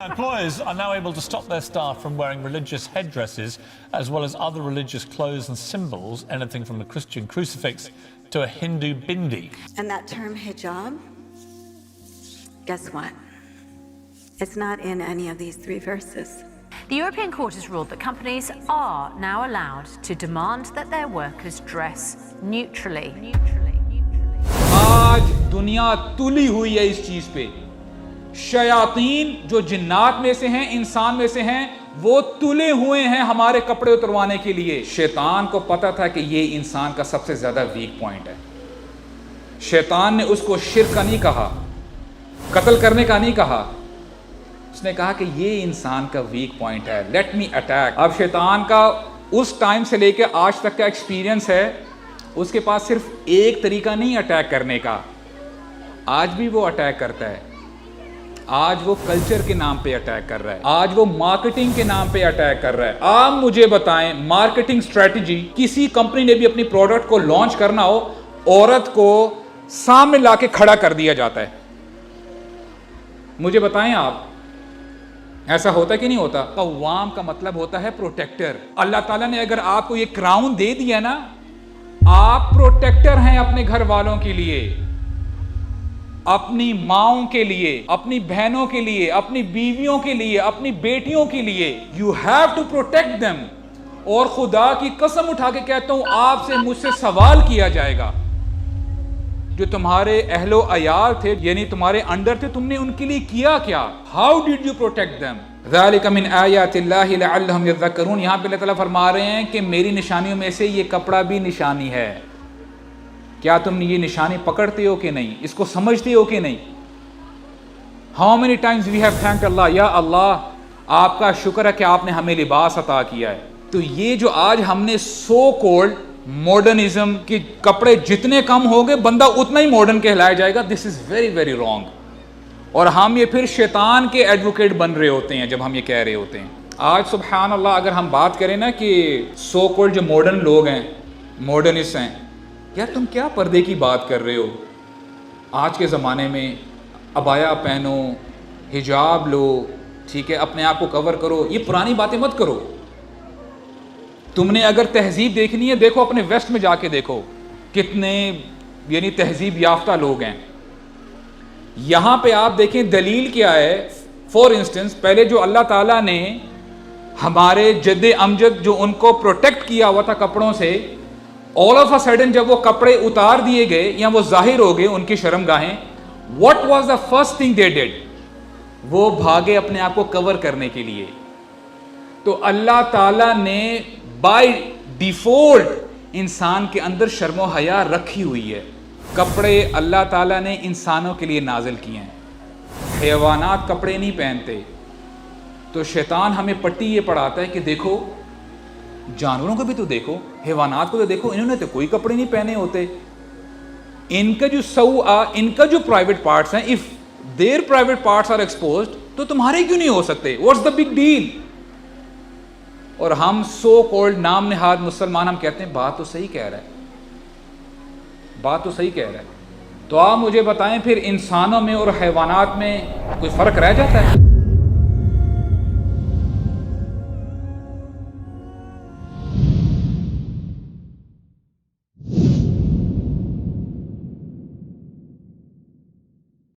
Employers are now able to stop their staff from wearing religious headdresses as well as other religious clothes and symbols, anything from a Christian crucifix to a Hindu bindi. And that term hijab, guess what? It's not in any of these three verses. The European Court has ruled that companies are now allowed to demand that their workers dress neutrally. आज दुनिया तुली हुई है इस चीज पे। शयातीन जो जिन्नात में से हैं, इंसान में से हैं, वो तुले हुए हैं हमारे कपड़े उतरवाने के लिए। शैतान को पता था कि ये इंसान का सबसे ज्यादा वीक पॉइंट है। शैतान ने उसको शिर्क का नहीं कहा, कत्ल करने का नहीं कहा, उसने कहा कि ये इंसान का वीक पॉइंट है, लेट मी अटैक। अब शैतान का उस टाइम से लेके आज तक का एक्सपीरियंस है, उसके पास सिर्फ एक तरीका नहीं अटैक करने का, आज भी वो अटैक करता है। आज वो कल्चर के नाम पे अटैक कर रहा है, आज वो मार्केटिंग के नाम पे अटैक कर रहा है। आप मुझे बताएं, मार्केटिंग स्ट्रेटजी, किसी कंपनी ने भी अपनी प्रोडक्ट को लॉन्च करना हो, औरत को सामने लाके खड़ा कर दिया जाता है। मुझे बताएं आप, ऐसा होता कि नहीं होता? कव्वाम का मतलब होता है प्रोटेक्टर। अल्लाह ताला ने अगर आपको ये क्राउन दे दिया ना, आप प्रोटेक्टर हैं अपने घर वालों के लिए, अपनी माओं के लिए, अपनी बहनों के लिए, अपनी बीवियों के लिए, अपनी बेटियों के लिए। You have to protect them. और खुदा की कसम उठा के कहता हूं, आपसे मुझसे सवाल किया जाएगा, जो तुम्हारे अहलो अयाल थे, यानी तुम्हारे अंडर थे, तुमने उनके लिए किया क्या? How did you protect them? ज़ालिका मिन आयातिल्लाहि लअल्लहुम यज़क्करून। यहाँ पे अल्लाह ताला फरमा रहे हैं कि मेरी निशानियों में से ये कपड़ा भी निशानी है। क्या तुम ये निशानी पकड़ते हो कि नहीं? इसको समझते हो कि नहीं? How many times we have thanked Allah, या अल्लाह आपका शुक्र है कि आपने हमें लिबास अता किया है। तो ये जो आज हमने सो कॉल्ड मॉडर्निज्म के कपड़े जितने कम हो गए, बंदा उतना ही मॉडर्न कहलाया जाएगा। This is very very wrong. और हम ये फिर शैतान के एडवोकेट बन रहे होते हैं जब हम ये कह रहे होते हैं। आज सुबहान अल्लाह, अगर हम बात करें ना कि सो कॉल्ड जो मॉडर्न लोग हैं, मॉडर्निस्ट हैं, यार तुम क्या पर्दे की बात कर रहे हो? आज के ज़माने में अबाया पहनो, हिजाब लो, ठीक है, अपने आप को कवर करो, ये पुरानी बातें मत करो। तुमने अगर तहजीब देखनी है, देखो अपने वेस्ट में जाके देखो, कितने यानी तहजीब याफ्ता लोग हैं। यहाँ पे आप देखें दलील क्या है। फॉर इंस्टेंस, पहले जो अल्लाह ताला ने हमारे जद्दे अमजद जो उनको प्रोटेक्ट किया हुआ था कपड़ों से, ऑल ऑफ अ सडन जब वो कपड़े उतार दिए गए या वो जाहिर हो गए उनकी शर्मगाहें, what was the first thing they did? वो भागे अपने आप को कवर करने के लिए। तो अल्लाह ताला ने बाय डिफॉल्ट इंसान के अंदर शर्मो हया रखी हुई है। कपड़े अल्लाह ताला ने इंसानों के लिए नाजिल किए हैं, हैवानात कपड़े नहीं पहनते। तो शैतान हमें पट्टी ये पढ़ाता है कि देखो, जानवरों को भी तो देखो, हैवानात को तो देखो, इन्होंने तो कोई कपड़े नहीं पहने होते। इनका जो इनका जो प्राइवेट पार्ट्स हैं, if their private parts are exposed, तो तुम्हारे क्यों नहीं हो सकते? What's the big deal? और हम सो कॉल्ड नाम निहाद मुसलमान, हम कहते हैं बात तो सही कह रहा है, बात तो सही कह रहा है। तो आप मुझे बताएं, फिर इंसानों में और हैवानात में कोई फर्क रह जाता है?